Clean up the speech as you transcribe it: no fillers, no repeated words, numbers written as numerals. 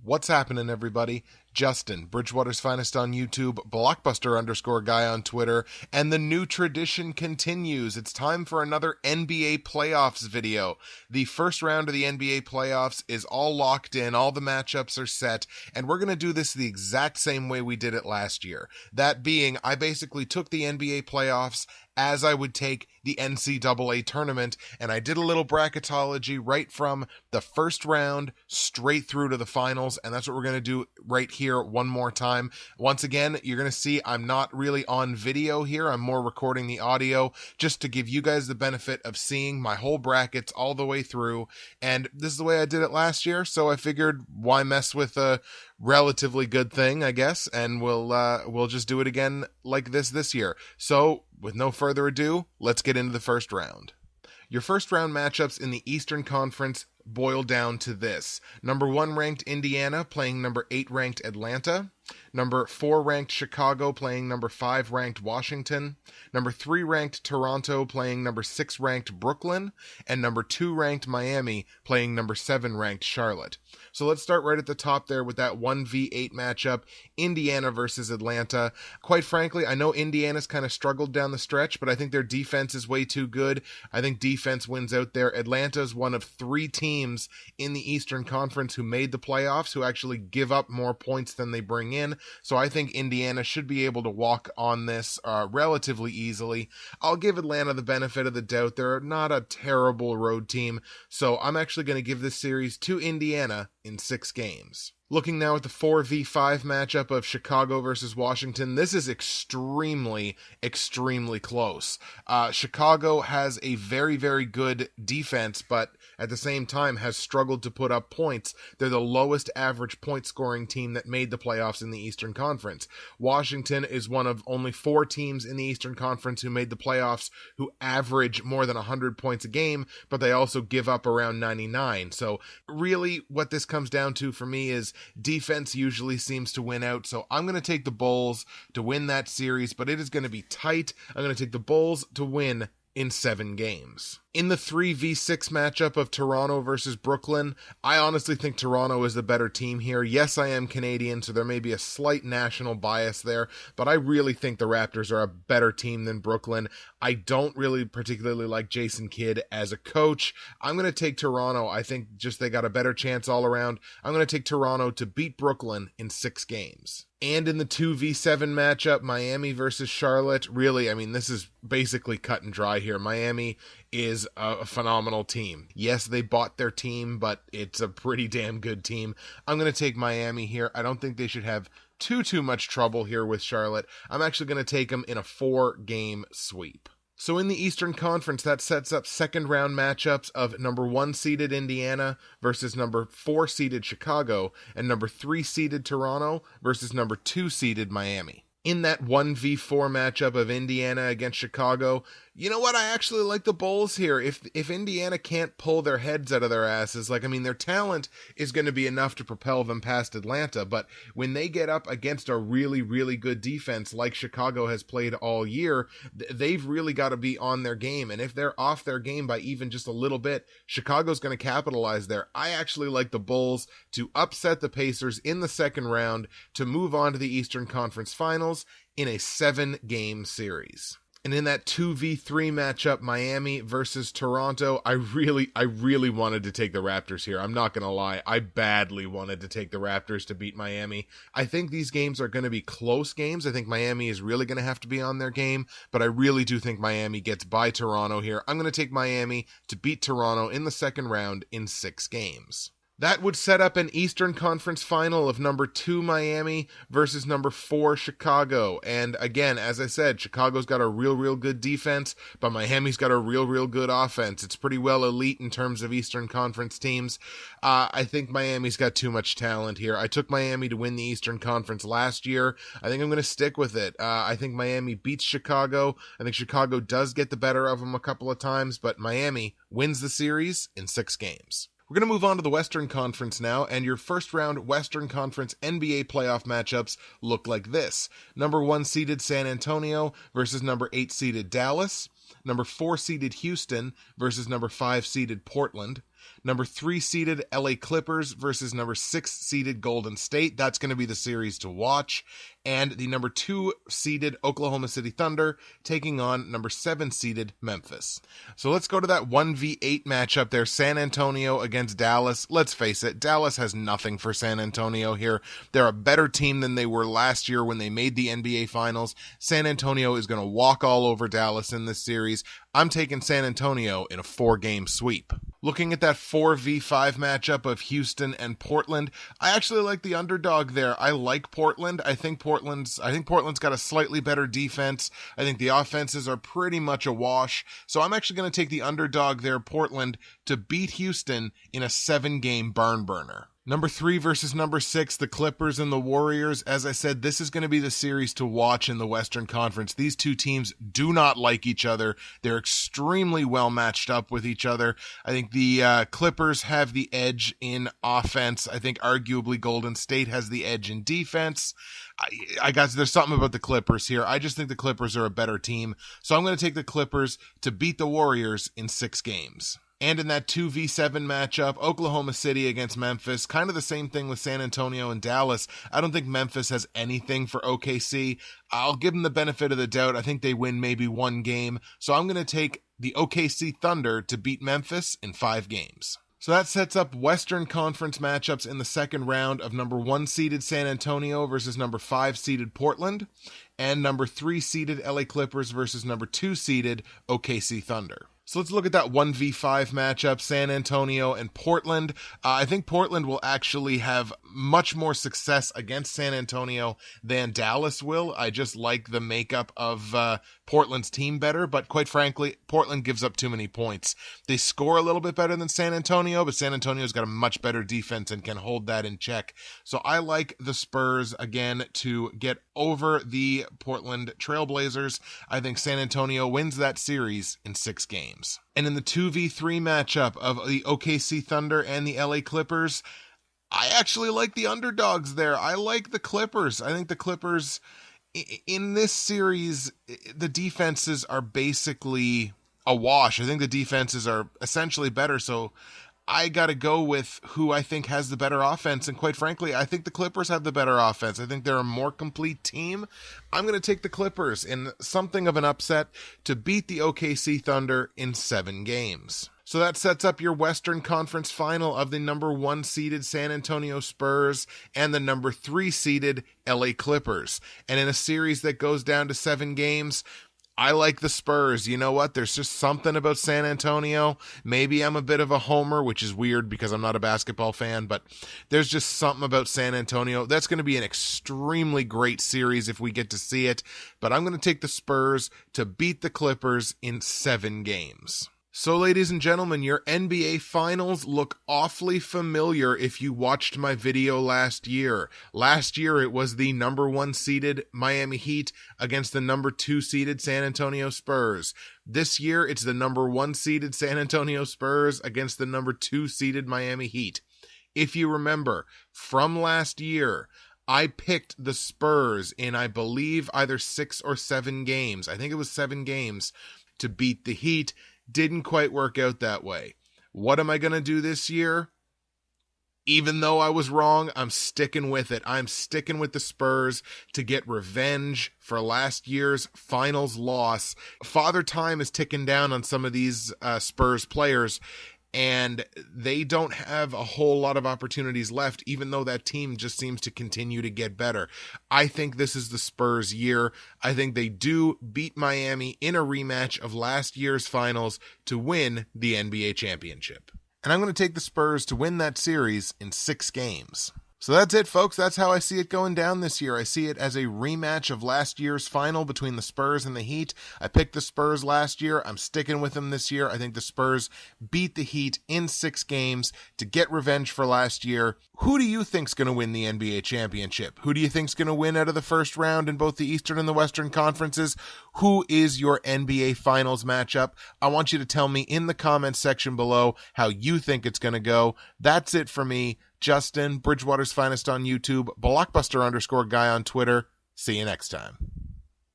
What's happening, everybody? Justin, Bridgewater's Finest on YouTube, Blockbuster_guy on Twitter, and the new tradition continues. It's time for another NBA playoffs video. The first round of the NBA playoffs is all locked in, all the matchups are set, and we're going to do this the exact same way we did it last year. That being, I basically took the NBA playoffs as I would take the NCAA tournament, and I did a little bracketology right from the first round straight through to the finals, and that's what we're going to do right here one more time. Once again, you're going to see I'm not really on video here. I'm more recording the audio just to give you guys the benefit of seeing my whole brackets all the way through, and this is the way I did it last year, so I figured why mess with a relatively good thing, I guess, and we'll just do it again like this year. So, with no further ado, let's get into the first round. Your first round matchups in the Eastern Conference boil down to this. Number 1 ranked Indiana playing number 8 ranked Atlanta. Number 4 ranked Chicago playing number 5 ranked Washington. Number 3 ranked Toronto playing number 6 ranked Brooklyn. And number 2 ranked Miami playing number 7 ranked Charlotte. So let's start right at the top there with that 1v8 matchup, Indiana versus Atlanta. Quite frankly, I know Indiana's kind of struggled down the stretch, but I think their defense is way too good. I think defense wins out there. Atlanta's one of 3 teams in the Eastern Conference who made the playoffs, who actually give up more points than they bring in. So I think Indiana should be able to walk on this relatively easily. I'll give Atlanta the benefit of the doubt. They're not a terrible road team, so I'm actually going to give this series to Indiana in 6 games. Looking now at the 4v5 matchup of Chicago versus Washington, this is extremely close. Chicago has a very good defense, but at the same time has struggled to put up points. They're the lowest average point scoring team that made the playoffs in the Eastern Conference. Washington is one of only 4 teams in the Eastern Conference who made the playoffs who average more than 100 points a game, but they also give up around 99. So really what this comes down to for me is defense usually seems to win out, so I'm going to take the Bulls to win that series, but it is going to be tight. I'm going to take the Bulls to win in 7 games. In the 3v6 matchup of Toronto versus Brooklyn, I honestly think Toronto is the better team here. Yes, I am Canadian, so there may be a slight national bias there, but I really think the Raptors are a better team than Brooklyn. I don't really particularly like Jason Kidd as a coach. I'm going to take Toronto. I think just they got a better chance all around. I'm going to take Toronto to beat Brooklyn in 6 games. And in the 2v7 matchup, Miami versus Charlotte, really, I mean, this is basically cut and dry here. Miami is a phenomenal team. Yes, they bought their team, but it's a pretty damn good team. I'm going to take Miami here. I don't think they should have too much trouble here with Charlotte. I'm actually going to take them in a 4-game sweep. So in the Eastern Conference, that sets up second round matchups of number 1 seeded Indiana versus number 4 seeded Chicago, and number 3 seeded Toronto versus number 2 seeded Miami. In that 1v4 matchup of Indiana against Chicago, you know what? I actually like the Bulls here. If Indiana can't pull their heads out of their asses, their talent is going to be enough to propel them past Atlanta, but when they get up against a really good defense like Chicago has played all year, they've really got to be on their game, and if they're off their game by even just a little bit, Chicago's going to capitalize there. I actually like the Bulls to upset the Pacers in the second round to move on to the Eastern Conference Finals in a 7-game series. And in that 2v3 matchup, Miami versus Toronto, I really wanted to take the Raptors here. I'm not going to lie. I badly wanted to take the Raptors to beat Miami. I think these games are going to be close games. I think Miami is really going to have to be on their game, but I really do think Miami gets by Toronto here. I'm going to take Miami to beat Toronto in the second round in 6 games. That would set up an Eastern Conference final of number 2 Miami versus number 4 Chicago. And again, as I said, Chicago's got a real good defense, but Miami's got a real good offense. It's pretty well elite in terms of Eastern Conference teams. I think Miami's got too much talent here. I took Miami to win the Eastern Conference last year. I think I'm going to stick with it. I think Miami beats Chicago. I think Chicago does get the better of them a couple of times, but Miami wins the series in 6 games. We're going to move on to the Western Conference now, and your first round Western Conference NBA playoff matchups look like this. Number 1 seeded San Antonio versus number 8 seeded Dallas. Number 4 seeded Houston versus number 5 seeded Portland. Number 3 seeded LA Clippers versus number 6 seeded Golden State. That's going to be the series to watch. And the number 2 seeded Oklahoma City Thunder taking on number 7 seeded Memphis. So let's go to that 1v8 matchup there, San Antonio against Dallas. Let's face it, Dallas has nothing for San Antonio here. They're a better team than they were last year when they made the NBA Finals. San Antonio is going to walk all over Dallas in this series. I'm taking San Antonio in a 4-game sweep. Looking at that 4v5 matchup of Houston and Portland, I actually like the underdog there. I like Portland. I think Portland's got a slightly better defense. I think the offenses are pretty much a wash. So I'm actually going to take the underdog there, Portland, to beat Houston in a 7-game barn burner. Number 3 versus number 6, the Clippers and the Warriors. As I said, this is going to be the series to watch in the Western Conference. These two teams do not like each other. They're extremely well matched up with each other. I think the Clippers have the edge in offense. I think arguably Golden State has the edge in defense. I guess there's something about the Clippers here. I just think the Clippers are a better team. So I'm going to take the Clippers to beat the Warriors in 6 games. And in that 2v7 matchup, Oklahoma City against Memphis, kind of the same thing with San Antonio and Dallas. I don't think Memphis has anything for OKC. I'll give them the benefit of the doubt. I think they win maybe 1 game. So I'm going to take the OKC Thunder to beat Memphis in 5 games. So that sets up Western Conference matchups in the second round of number 1 seeded San Antonio versus number 5 seeded Portland, and number 3 seeded LA Clippers versus number 2 seeded OKC Thunder. So let's look at that 1v5 matchup, San Antonio and Portland. I think Portland will actually have much more success against San Antonio than Dallas will. I just like the makeup of Portland's team better, but quite frankly, Portland gives up too many points. They score a little bit better than San Antonio, but San Antonio's got a much better defense and can hold that in check. So I like the Spurs, again, to get over the Portland Trailblazers. I think San Antonio wins that series in 6 games. And in the 2v3 matchup of the OKC Thunder and the LA Clippers, I actually like the underdogs there. I like the Clippers. I think the Clippers, in this series, the defenses are basically a wash. I think the defenses are essentially better, so I got to go with who I think has the better offense, and quite frankly, I think the Clippers have the better offense. I think they're a more complete team. I'm going to take the Clippers in something of an upset to beat the OKC Thunder in 7 games. So that sets up your Western Conference final of the number 1 seeded San Antonio Spurs and the number 3 seeded LA Clippers. And in a series that goes down to 7 games, I like the Spurs. You know what? There's just something about San Antonio. Maybe I'm a bit of a homer, which is weird because I'm not a basketball fan, but there's just something about San Antonio. That's going to be an extremely great series if we get to see it, but I'm going to take the Spurs to beat the Clippers in 7 games. So, ladies and gentlemen, your NBA Finals look awfully familiar if you watched my video last year. Last year, it was the number 1 seeded Miami Heat against the number 2 seeded San Antonio Spurs. This year, it's the number 1 seeded San Antonio Spurs against the number 2 seeded Miami Heat. If you remember, from last year, I picked the Spurs in, I believe, either 6 or 7 games. I think it was 7 games to beat the Heat. Didn't quite work out that way. What am I going to do this year? Even though I was wrong, I'm sticking with it. I'm sticking with the Spurs to get revenge for last year's finals loss. Father Time is ticking down on some of these Spurs players, and they don't have a whole lot of opportunities left, even though that team just seems to continue to get better. I think this is the Spurs' year. I think they do beat Miami in a rematch of last year's finals to win the NBA championship. And I'm going to take the Spurs to win that series in 6 games. So that's it, folks. That's how I see it going down this year. I see it as a rematch of last year's final between the Spurs and the Heat. I picked the Spurs last year. I'm sticking with them this year. I think the Spurs beat the Heat in 6 games to get revenge for last year. Who do you think's going to win the NBA championship? Who do you think's going to win out of the first round in both the Eastern and the Western conferences? Who is your NBA Finals matchup? I want you to tell me in the comments section below how you think it's going to go. That's it for me. Justin, Bridgewater's Finest on YouTube, Blockbuster_guy on Twitter. See you next time.